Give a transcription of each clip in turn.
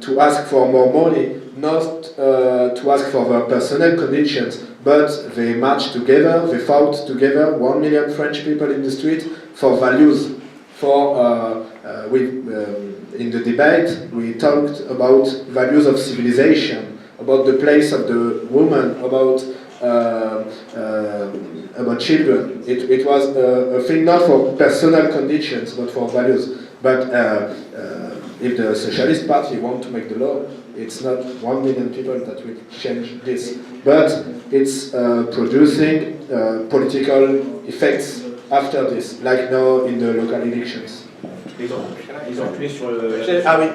to ask for more money, not to ask for their personal conditions, but they marched together, they fought together, 1 million French people in the street, for values. In the debate, we talked about values of civilization, about the place of the woman, about children. It was a thing not for personal conditions, but for values. But if the Socialist Party want to make the law, it's not 1 million people that will change this, but it's producing political effects after this, like now in the local elections. Ils ont appuyé sur le... Ah oui,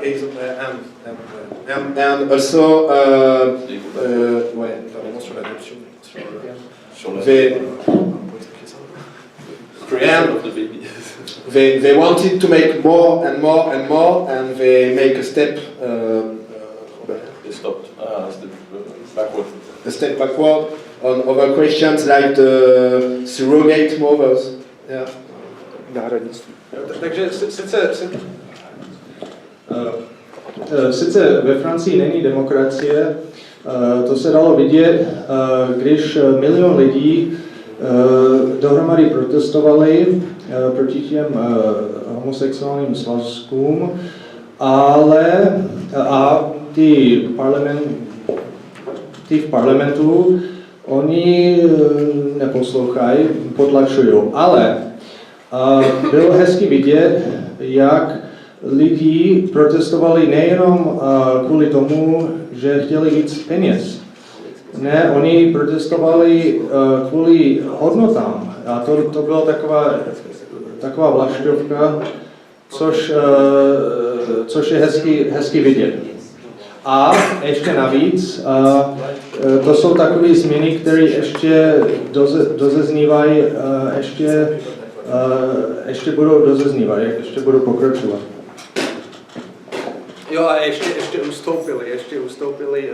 and also, ouais, vraiment sur l'adoption. They wanted to make more and more and more, and they make a step. They stopped. Backward. A step backward on other questions like the surrogate mothers. Yeah. Takže sice ve Francii není demokracie, to se dalo vidět, když 1 milion lidí dohromady protestovali proti těm homosexuálním svazkům, ale ty v parlamentu oni neposlouchají, potlačují, ale bylo hezky vidět, jak lidi protestovali nejenom kvůli tomu, že chtěli víc peněz. Ne, oni protestovali kvůli hodnotám. A to byla taková vlaštovka, což je hezky vidět. A ještě navíc, to jsou takové změny, které ještě dozeznívají, ještě budou dozeznívat, ještě budou pokračovat. Jo, a ještě ustoupili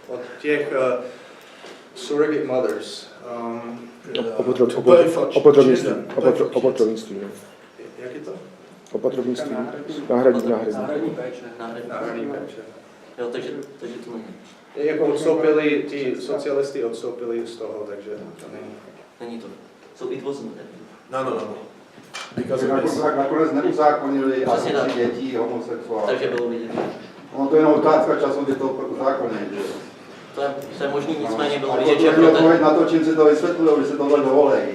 od těch surrogate mothers. Opatrovnictví. Jak je to? Opatrovnictví. Náhradní péče. Jo, takže to jako odstoupili, ti socialisty odstoupili z toho, takže to není. Není to. So it wasn't that. No. Nakonec neuzákonili adopci dětí homosexuálů. Takže bylo vidět. Ono to je jenom otázka času, kdy to uzákoní. To je možný, nicméně bylo A vidět, že... to odpověď na to, čím si to vysvětlují, že si tohle dovolejí.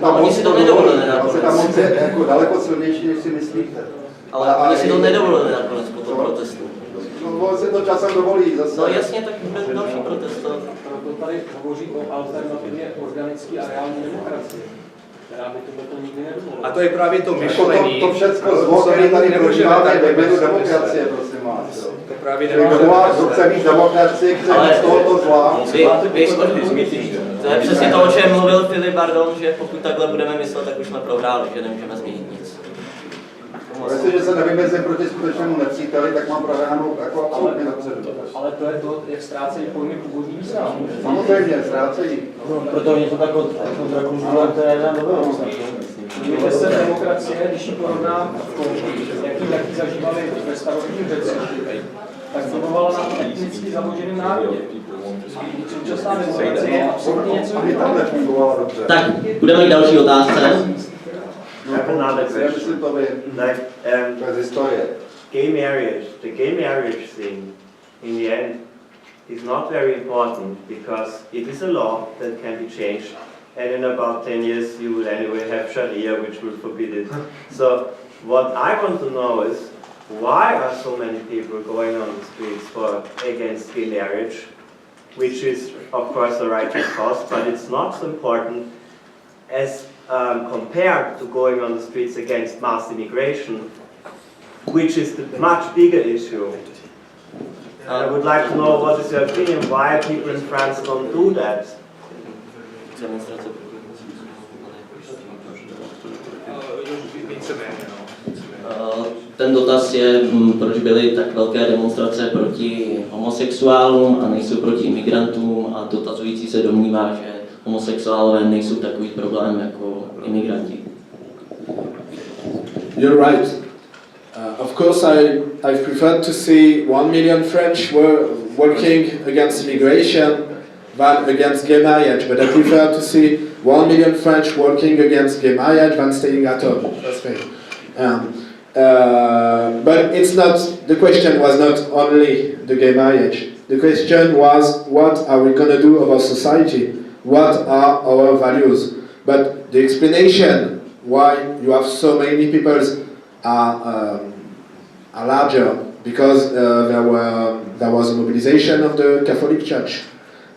Oni si to nedovolili nakonec. Tam moc je jako daleko silnější, než si myslíte. Ale oni si to nedovolili nakonec po tom protestu. No, on si to časem dovolí zase. No jasně, tak byl další protest. To tady hovoří o alternativně organické a reální demokracii, která by to nikdy nedovolila. A to je právě to myšlení. To všechno zlo, které tady prožíváme, je jménu demokracie, prosím vás. To právě kdo chce mít demokracii, chce mít z tohoto zla. To je přesně to, o čem mluvil Filip Bardon, že pokud takhle budeme myslet, tak už jsme prohráli, že nemůžeme změnit nic. Jestliže se nevymezím proti skutečnému nepříteli, tak mám prohránou jako absolutně napředu. Ale to je to, jak ztrácejí pojmy původní význam. Samozřejmě, ztrácejí. Proto je to tak kontrakulturální, které nám dobrou. Podívejte se demokracie, když ji porovnám, jaký zažívali ve starověkém Řecku, tak fungovala na etnicky založeném národě. Současná demokracie je absolutně něco jiného. Tak, budeme k další otázce. Gay marriage, the gay marriage thing, in the end, is not very important because it is a law that can be changed, and in about 10 years you will anyway have Sharia, which will forbid it. So what I want to know is, why are so many people going on the streets against gay marriage, which is of course a righteous cause, but it's not so important as compared to going on the streets against mass immigration, which is the much bigger issue. I would like to know what is your opinion, why people in France don't do that. Ten dotaz je, proč byly tak velké demonstrace proti homosexuálům a nejsou proti imigrantům, a dotazující se domnívá, že homosexuálové nejsou takový problém jako imigranti. You're right. Of course, I prefer to see 1 million French working against immigration than against gay marriage, but I prefer to see 1 million French working against gay marriage than staying at home. That's fair. But it's not, the question was not only the gay marriage. The question was, what are we going to do about society? What are our values? But the explanation why you have so many people are larger, because there was a mobilization of the Catholic Church.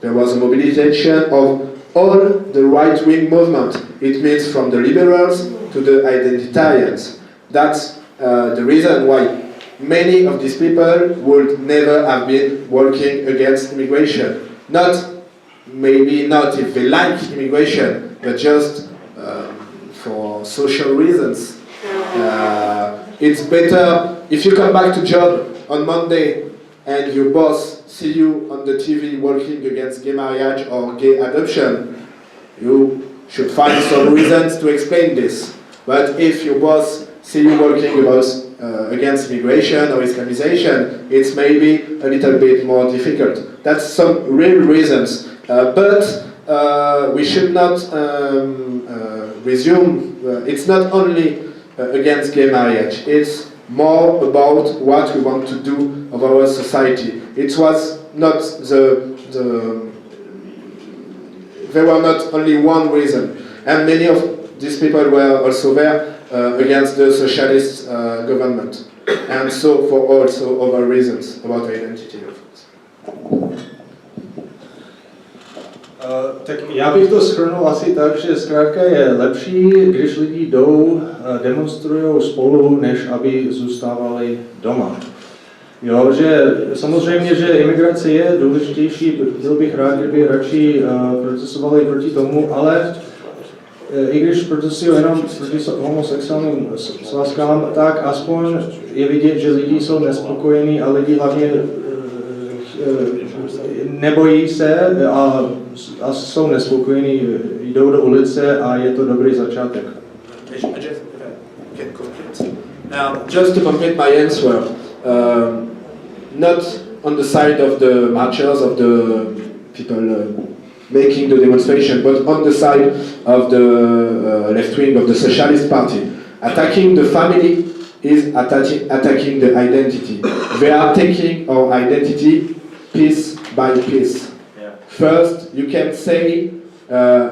There was a mobilization of all the right-wing movement. It means from the liberals to the identitarians. That's the reason why many of these people would never have been working against immigration. Maybe not if they like immigration, but just for social reasons. It's better if you come back to job on Monday and your boss see you on the TV working against gay marriage or gay adoption. You should find some reasons to explain this. But if your boss see you working against immigration or Islamization, it's maybe a little bit more difficult. That's some real reasons. But we should not resume. It's not only against gay marriage. It's more about what we want to do of our society. It was not there were not only one reason, and many of these people were also there against the socialist government, and so for also other reasons about identity, of course. Tak já bych to shrnul asi tak, že zkrátka je lepší, když lidi jdou, demonstrují spolu, než aby zůstávali doma. Jo, že samozřejmě, že imigrace je důležitější, byl bych rád, kdyby radši procesovali proti tomu, ale i když protestují jenom proti homosexuálním svazkám, tak aspoň je vidět, že lidi jsou nespokojení a lidi hlavně nebojí se a jsou nespokojení, jdou do ulice a je to dobrý začátek. Just to complete my answer, not on the side of the marchers, of the people making the demonstration, but on the side of the left wing of the Socialist Party. Attacking the family is attacking the identity. They are taking our identity piece by piece. Yeah. First, you can say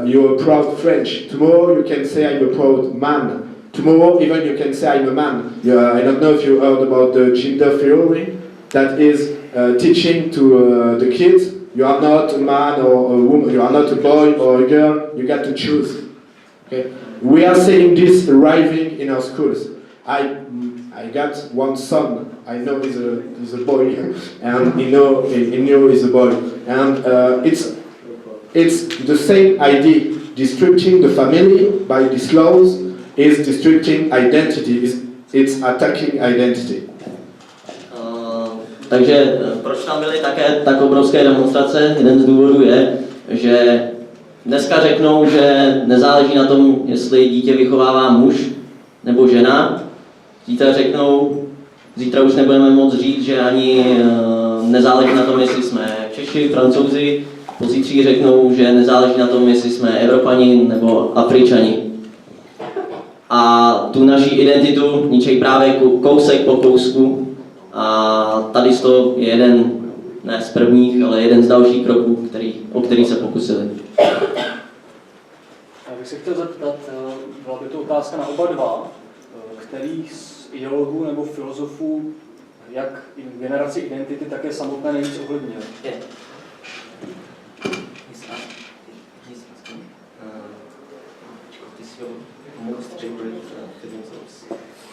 you're a proud French. Tomorrow, you can say I'm a proud man. Tomorrow, even you can say I'm a man. I don't know if you heard about the gender theory that is teaching to the kids, you are not a man or a woman, you are not a boy or a girl, you got to choose. Okay? We are saying this arriving in our schools. I got one son, I know he's a boy, and he know he's a boy. And it's the same idea. Destructing the family by these laws is destructing identity, it's attacking identity. Takže proč tam byly také tak obrovské demonstrace? Jeden z důvodů je, že dneska řeknou, že nezáleží na tom, jestli dítě vychovává muž nebo žena. Zítra řeknou, zítra už nebudeme moc říct, že ani nezáleží na tom, jestli jsme Češi, Francouzi. Pozítří řeknou, že nezáleží na tom, jestli jsme Evropani nebo Afričani. A tu naši identitu ničí právě kousek po kousku. A tady to je jeden, ne z prvních, ale jeden z dalších kroků, o který se pokusili. Já bych se chtěl zeptat, byla by to otázka na oba dva, který z ideologů nebo filozofů, jak generaci identity, také samotné nejvíc ovlivnil. Most favorite philosophers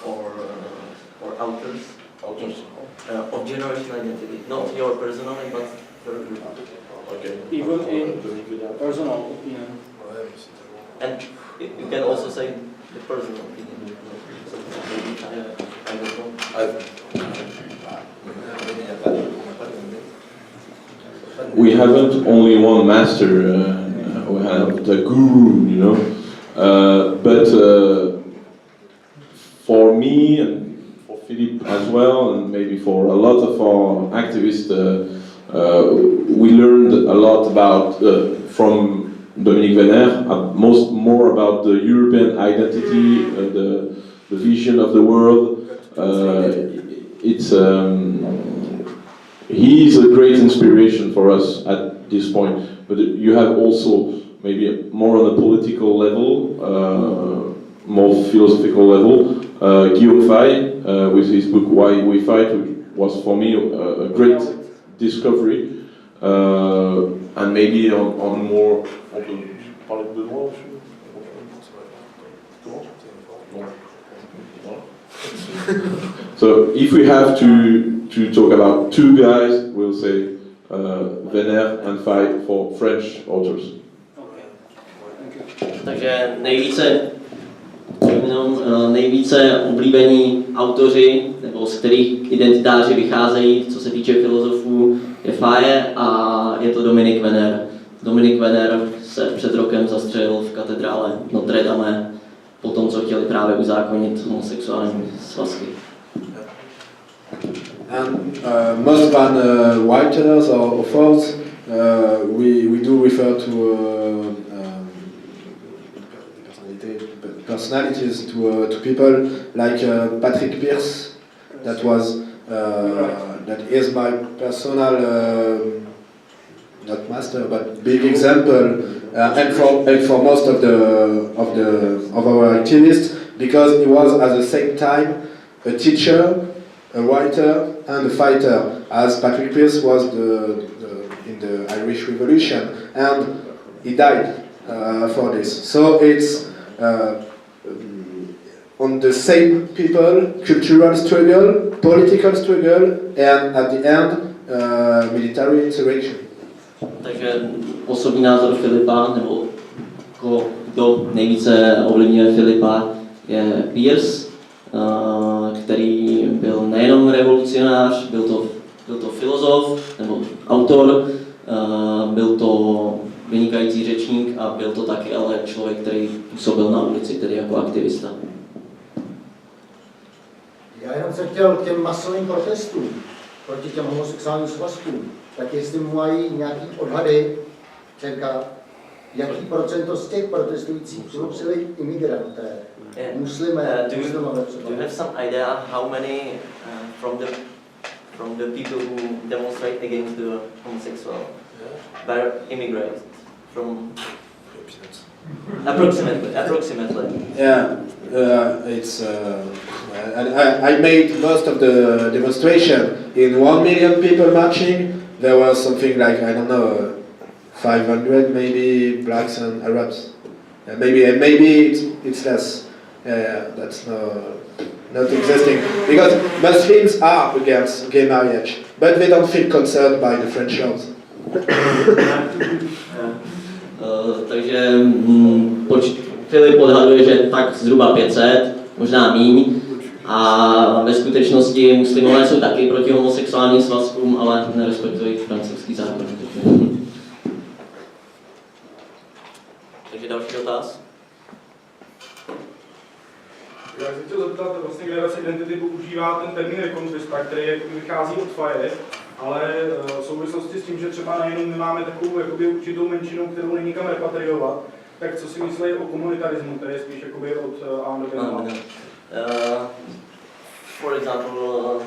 or authors of generation identity, not your personally, but your group. Okay. Even in personal opinion. And you can also say the personal opinion. So maybe I don't know. We haven't only one master. We have the guru, you know. But for me and for Philippe, as well, and maybe for a lot of our activists, we learned a lot about from Dominique Venner, more about the European identity, the vision of the world. He is a great inspiration for us at this point. But you have also maybe more on a political level, more philosophical level. Guillaume Fay, with his book Why We Fight, which was for me a great discovery. And maybe on more. On peut parler de Benoît aussi. So if we have to talk about two guys, we'll say Venner and Fay for French authors. Takže nejvíce oblíbení autoři, nebo z kterých identitáři vycházejí, co se týče filozofů, je Faye a je to Dominique Venner. Dominique Venner se před rokem zastřelil v katedrále Notre Dame po tom, co chtěli právě uzákonit homosexuální svazky. And most than writers or authors, we do refer to personalities, to people like Patrick Pearse, that is my personal not master but big example, and for most of our activists, because he was at the same time a teacher, a writer and a fighter, as Patrick Pearse was in the Irish Revolution, and he died for this. So it's on the same people, cultural struggle, political struggle, and at the end, military insurrection. Takže osobní názor Filipa, nebo kdo nejvíce ovlivňuje Filipa, je Pearse, který byl nejenom revolucionář, byl to filozof nebo autor, byl to vynikající řečník a byl to taky ale člověk, který působil na ulici, tedy jako aktivista. Já jenom jsem chtěl k těm masovým protestům proti těm homosexuálním svazkům, tak jestli mají nějaký odhady, jaký procento z těch protestujících byli imigranté, muslimé, muslimové třeba. Do you have some idea how many from the people who demonstrate against the homosexual were immigrants from approximately? Yeah, it's and I made most of the demonstration. In 1 million people marching, there was something like, I don't know, 500 maybe blacks and Arabs. Maybe it's less. That's not existing, because Muslims are against gay marriage, but they don't feel concerned by the French laws. Takže Filip odhaduje, že tak zhruba 500, možná míň. A ve skutečnosti muslimové jsou taky proti homosexuálním svazkům, ale nerespektují francouzský zákon. Takže další dotaz. Já se chtěl zeptat, vlastně generace identity používá ten termín rekonquista, který vychází od Faye, ale v souvislosti s tím, že třeba nejenom my máme takovou jakoby určitou menšinu, kterou není kam repatriovat, tak co si myslí o komunitarismu, který je spíš jakoby od André? For example,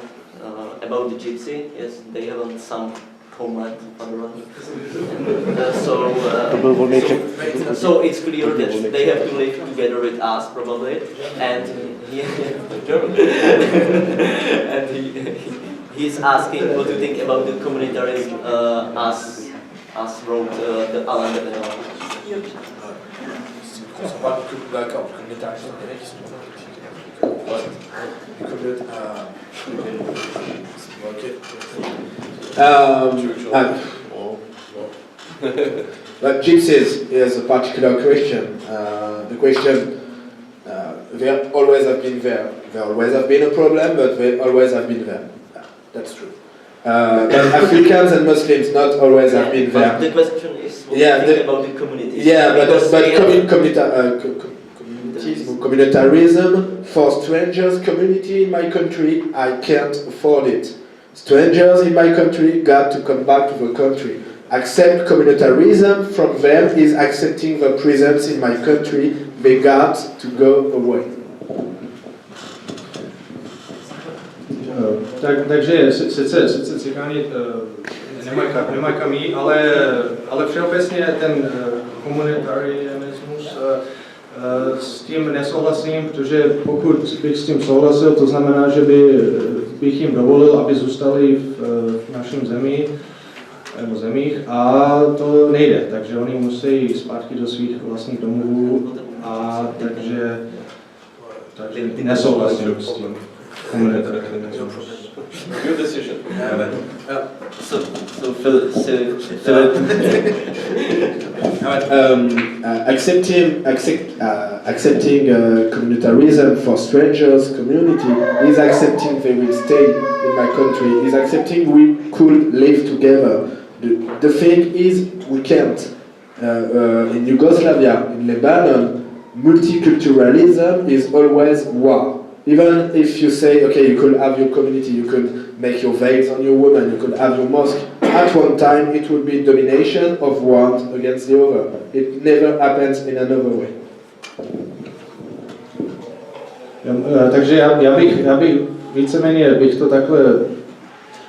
about the gypsy, yes, they have some homeland, so it's clear that they have to live together with us probably, and and he's asking what to think about the communitarism as wrote the Alain de Benoît. But gypsies is a particular question. The question, they always have been there. There always have been a problem, but they always have been there. That's true. But Africans and Muslims not always have been there. The question is what you think about the communities. Yeah, but community. separatism, communitarism. For strangers, community in my country, I can't afford it. Strangers in my country got to come back to the country. Accept communitarism from them is accepting the presence in my country. They got to go away. Takže sice cikáni nemají kam jít, ale všeobecně ten komunitarianismus s tím nesouhlasím, protože pokud bych s tím souhlasil, to znamená, že bych jim dovolil, aby zůstali v našem zemi nebo zemích a to nejde, takže oni musí zpátky do svých vlastních domovů a takže nesouhlasím s tím. Your decision. Accepting communitarism for strangers, community, is accepting they will stay in my country, is accepting we could live together. The thing is, we can't. In Yugoslavia, in Lebanon, multiculturalism is always war. Even if you say, okay, you could have your community, you could make your veils on your woman, you could have your mosque, at one time it would be domination of one against the other. It never happens in another way. Takže já bych víceméně bych to takhle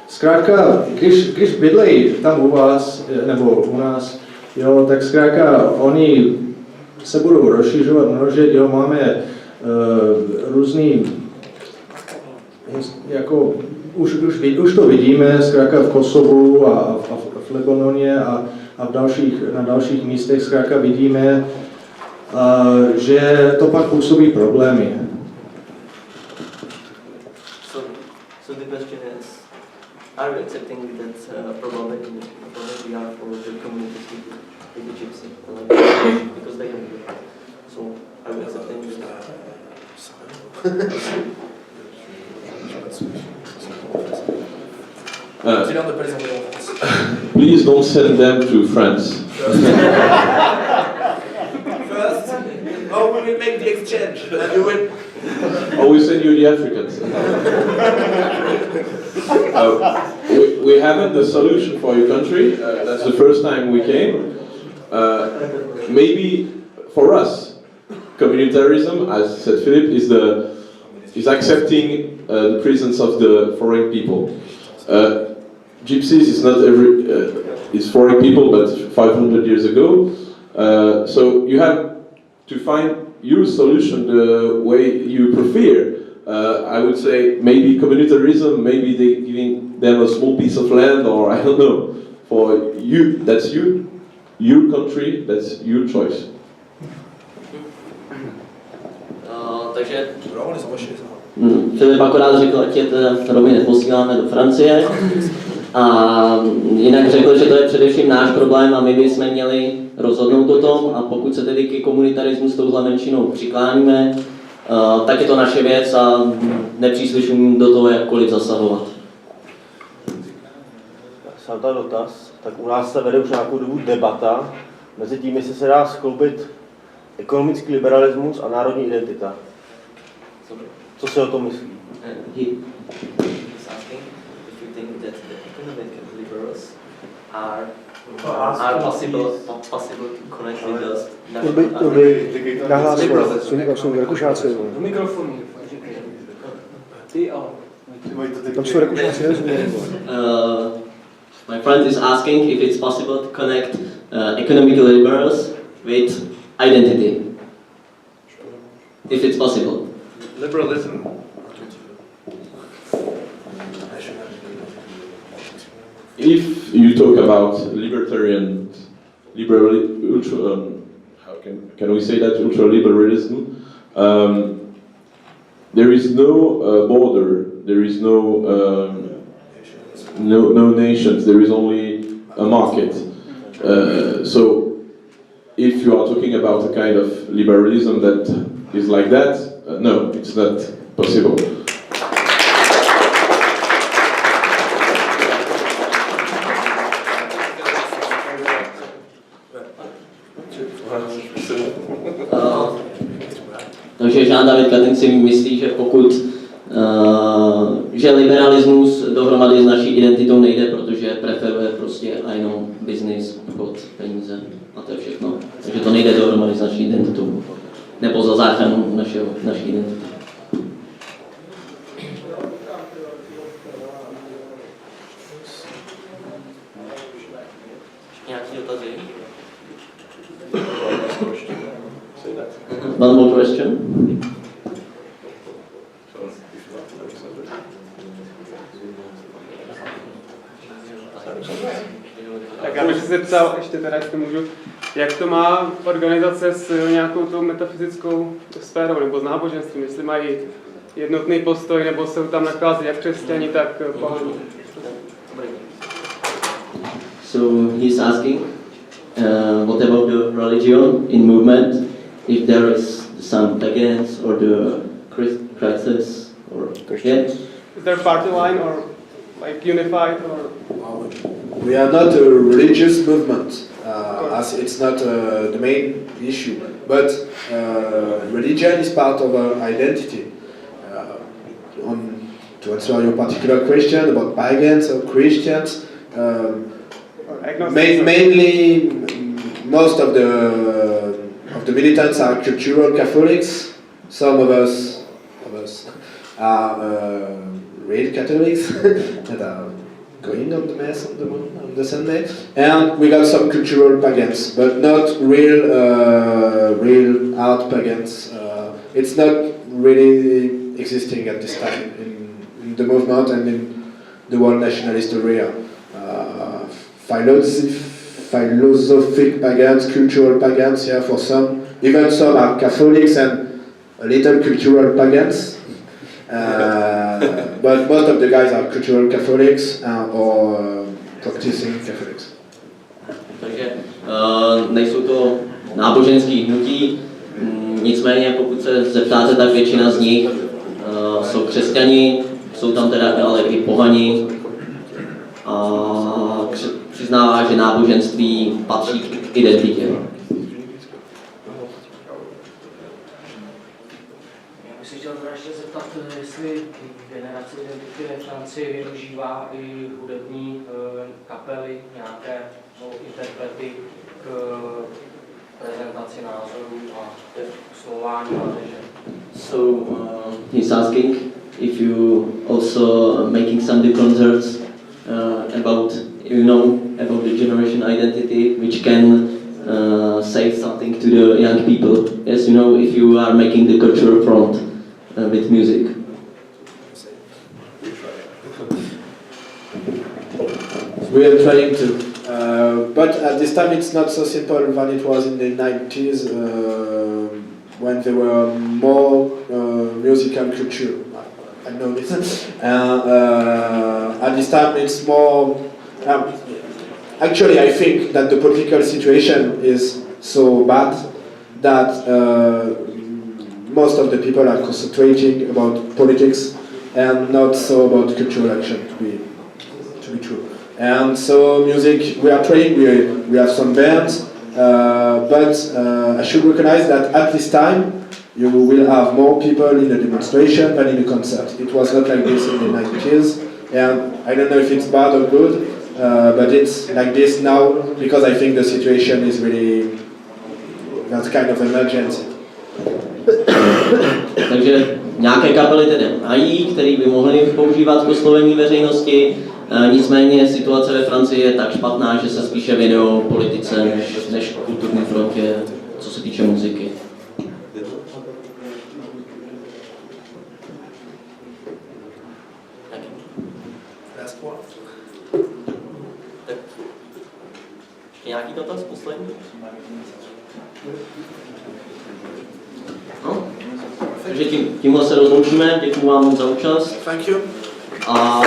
zkrátka, když bydlejí tam u vás nebo u nás, jo, tak zkrátka oni se budou rozšiřovat, množit, jo, máme různý, jako už to vidíme, zkrátka v Kosovu a v Libanoně a na dalších místech zkrátka vidíme, že to pak působí problémy. So the question is, are you accepting that probably we are for the community with the gypsy, because they have so are you accepting that? Please don't send them to France. First, how will we make the exchange? And you will. Or we send you the Africans. We haven't the solution for your country. That's the first time we came. Maybe for us, communitarism, as said Philip, is accepting the presence of the foreign people. Gypsies is not is foreign people, but 500 years ago. So you have to find your solution the way you prefer. I would say maybe communitarism, maybe they giving them a small piece of land, or I don't know. For you, that's your country, that's your choice. Takže Filip akorát řekl, ať je Romy neposíláme do Francie. A jinak řekl, že to je především náš problém a my bychom měli rozhodnout o tom, a pokud se tedy ke komunitarismu s touhle menšinou přikláníme, tak je to naše věc a nepřísluším do toho jakkoliv zasahovat. Sám ta dotaz, tak u nás se vede už nějakou dobu debata mezi tím, jestli se dá skloubit ekonomický liberalismus a národní identita. Co si o tom myslí? Are possible to connect with us. To by nahlásil, jsou Rakušáci. Do mikrofonu. Ty a... Tam jsou Rakušáci, My friend is asking if it's possible to connect economic liberals with identity. If it's possible. Liberalism. If you talk about how can we say that, ultraliberalism, there is no border, there is no nations, there is only a market. So if you are talking about a kind of liberalism that is like that, no, it's not possible. takže Jean David Katin si myslí, že pokud že liberalismus dohromady s naší identitou nejde, protože preferuje prostě a jenom business, obchod, peníze a to je všechno. Takže to nejde dohromady s naší identitou. Nebo za záchranu naší identity. Nějaký dotazy? One more question? Tak já bych se zeptal, ještě teda, jestli můžu, jak to má organizace s nějakou tou metafyzickou sférou nebo s náboženstvím, jestli mají jednotný postoj, nebo jsou tam nachází jak křesťani, tak pohani. So he's asking, what about the religion in movement? If there is some pagans or the Christians or yeah? Is there a party line or like unified or? We are not a religious movement, as it's not the main issue. But religion is part of our identity. To answer your particular question about pagans or Christians, mainly most of the militants are cultural Catholics. Some of us are real Catholics that are going on the mass on the Sunday, and we got some cultural pagans, but not real art pagans. It's not really existing at this time in the movement and in the world nationalist area. Philosophic pagans, cultural pagans, yeah, for some. Even some are Catholics and a little cultural pagans. But most of the guys are cultural Catholics or practicing Catholics. Takže nejsou to náboženský hnutí, nicméně pokud se zeptáte, tak většina z nich jsou křesťani, jsou tam teda ale i pohani a přiznává, že náboženství patří k identitě. Já bych se chtěl ještě zeptat, jestli generace identity ve Francii využívá i hudební kapely, nějaké interprety k prezentaci názorů a oslovování mládeže. So he's asking if you also making some concerts about about the generation identity, which can say something to the young people. Yes, if you are making the cultural front with music. We are trying to, but at this time it's not so simple than it was in the 90s when there were more musical culture. I know this. At this time it's more. Actually, I think that the political situation is so bad that most of the people are concentrating about politics and not so about cultural action, to be true. And so music, we are trying, we have some bands, but I should recognize that at this time you will have more people in a demonstration than in a concert. It was not like this in the 90s, and I don't know if it's bad or good, but it's like this now because I think the situation is really that kind of emergency. Takže nějaké kapely tedy mají, které by mohly používat k oslovení veřejnosti, nicméně situace ve Francii je tak špatná, že se spíše věnují politice než kulturní frontě, co se týče muziky. Nějaký dotaz poslední? No? Takže tímhle se rozloučíme, děkuji vám za účast. Thank you. A